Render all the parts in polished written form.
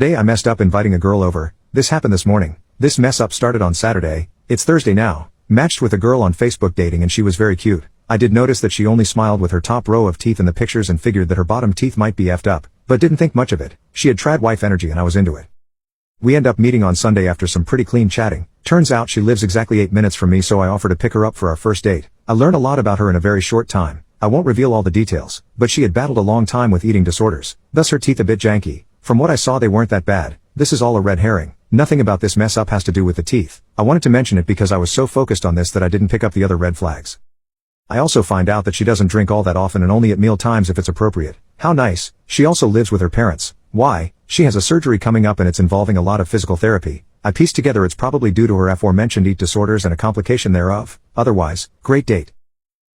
Today I messed up inviting a girl over. This happened this morning. This mess up started on Saturday. It's Thursday now. Matched with a girl on Facebook dating and she was very cute. I did notice that she only smiled with her top row of teeth in the pictures and figured that her bottom teeth might be effed up, but didn't think much of it. She had trad wife energy and I was into it. We end up meeting on Sunday after some pretty clean chatting. Turns out she lives exactly 8 minutes from me, so I offer to pick her up for our first date. I learn a lot about her in a very short time. I won't reveal all the details, but she had battled a long time with eating disorders, thus her teeth a bit janky. From what I saw they weren't that bad. This is all a red herring. Nothing about this mess up has to do with the teeth. I wanted to mention it because I was so focused on this that I didn't pick up the other red flags. I also find out that she doesn't drink all that often and only at meal times if it's appropriate. How nice. She also lives with her parents. Why? She has a surgery coming up and it's involving a lot of physical therapy. I pieced together it's probably due to her aforementioned eat disorders and a complication thereof. Otherwise, great date.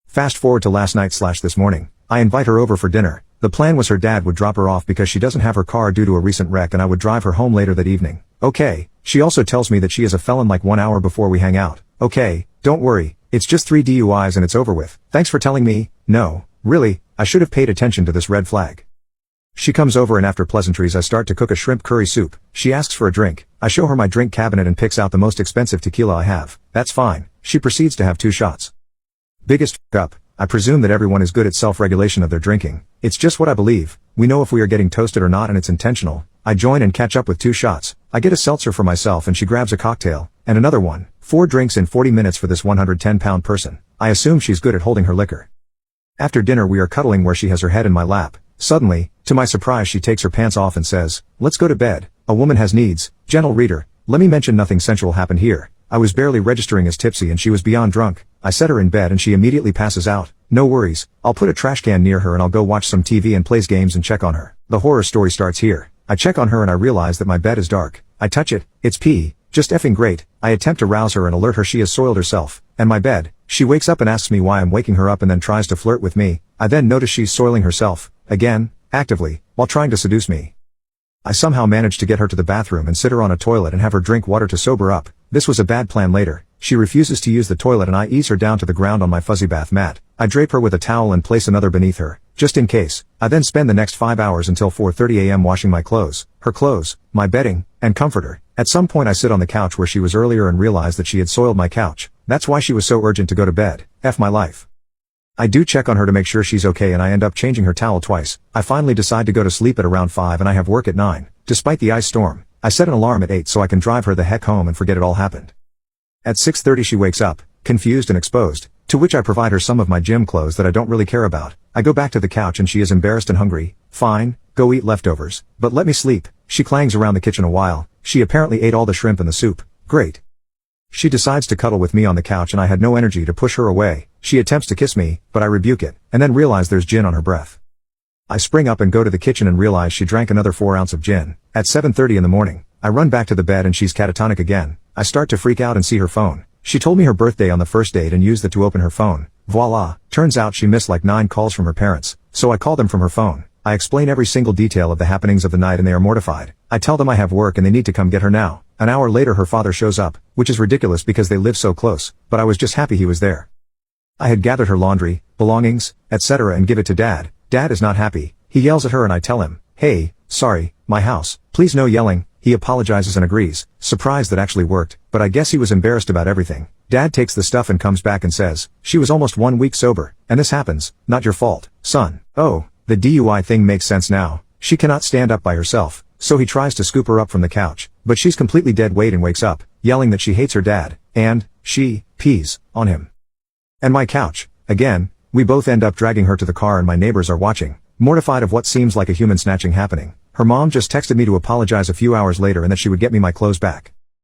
Fast forward to last night / this morning. I invite her over for dinner. The plan was her dad would drop her off because she doesn't have her car due to a recent wreck and I would drive her home later that evening. Okay. She also tells me that she is a felon like 1 hour before we hang out. Okay, don't worry. It's just 3 DUIs and it's over with. Thanks for telling me. No, really, I should have paid attention to this red flag. She comes over and after pleasantries I start to cook a shrimp curry soup. She asks for a drink. I show her my drink cabinet and picks out the most expensive tequila I have. That's fine. She proceeds to have 2 shots. Biggest f*** up. I presume that everyone is good at self-regulation of their drinking. It's just what I believe. We know if we are getting toasted or not and it's intentional. I join and catch up with 2 shots. I get a seltzer for myself and she grabs a cocktail, and another one. 4 drinks in 40 minutes for this 110-pound person. I assume she's good at holding her liquor. After dinner we are cuddling where she has her head in my lap. Suddenly, to my surprise she takes her pants off and says, "Let's go to bed. A woman has needs." Gentle reader, let me mention nothing sensual happened here. I was barely registering as tipsy and she was beyond drunk. I set her in bed and she immediately passes out. No worries, I'll put a trash can near her and I'll go watch some TV and plays games and check on her. The horror story starts here. I check on her and I realize that my bed is dark. I touch it, it's pee. Just effing great. I attempt to rouse her and alert her she has soiled herself. And my bed. She wakes up and asks me why I'm waking her up and then tries to flirt with me. I then notice she's soiling herself, again, actively, while trying to seduce me. I somehow manage to get her to the bathroom and sit her on a toilet and have her drink water to sober up. This was a bad plan later. She refuses to use the toilet and I ease her down to the ground on my fuzzy bath mat. I drape her with a towel and place another beneath her, just in case. I then spend the next 5 hours until 4:30 a.m. washing my clothes, her clothes, my bedding, and comfort her. At some point I sit on the couch where she was earlier and realize that she had soiled my couch. That's why she was so urgent to go to bed. F my life. I do check on her to make sure she's okay and I end up changing her towel twice. I finally decide to go to sleep at around 5 and I have work at 9. Despite the ice storm, I set an alarm at 8 so I can drive her the heck home and forget it all happened. At 6:30 she wakes up, confused and exposed, to which I provide her some of my gym clothes that I don't really care about. I go back to the couch and she is embarrassed and hungry. Fine, go eat leftovers, but let me sleep. She clangs around the kitchen a while. She apparently ate all the shrimp and the soup. Great. She decides to cuddle with me on the couch and I had no energy to push her away. She attempts to kiss me, but I rebuke it, and then realize there's gin on her breath. I spring up and go to the kitchen and realize she drank another 4 ounces of gin. At 7:30 in the morning, I run back to the bed and she's catatonic again. I start to freak out and see her phone. She told me her birthday on the first date and used that to open her phone. Voila, turns out she missed like 9 calls from her parents, so I call them from her phone. I explain every single detail of the happenings of the night and they are mortified. I tell them I have work and they need to come get her now. An hour later her father shows up, which is ridiculous because they live so close, but I was just happy he was there. I had gathered her laundry, belongings, etc. and give it to Dad. Dad is not happy. He yells at her and I tell him, "Hey, sorry, my house, please no yelling." He apologizes and agrees, surprised that actually worked, but I guess he was embarrassed about everything. Dad takes the stuff and comes back and says, "She was almost 1 week sober, and this happens, not your fault, son." Oh, the DUI thing makes sense now. She cannot stand up by herself, so he tries to scoop her up from the couch, but she's completely dead weight and wakes up, yelling that she hates her dad, and she pees on him. And my couch. Again, we both end up dragging her to the car and my neighbors are watching, mortified of what seems like a human snatching happening. Her mom just texted me to apologize a few hours later and that she would get me my clothes back.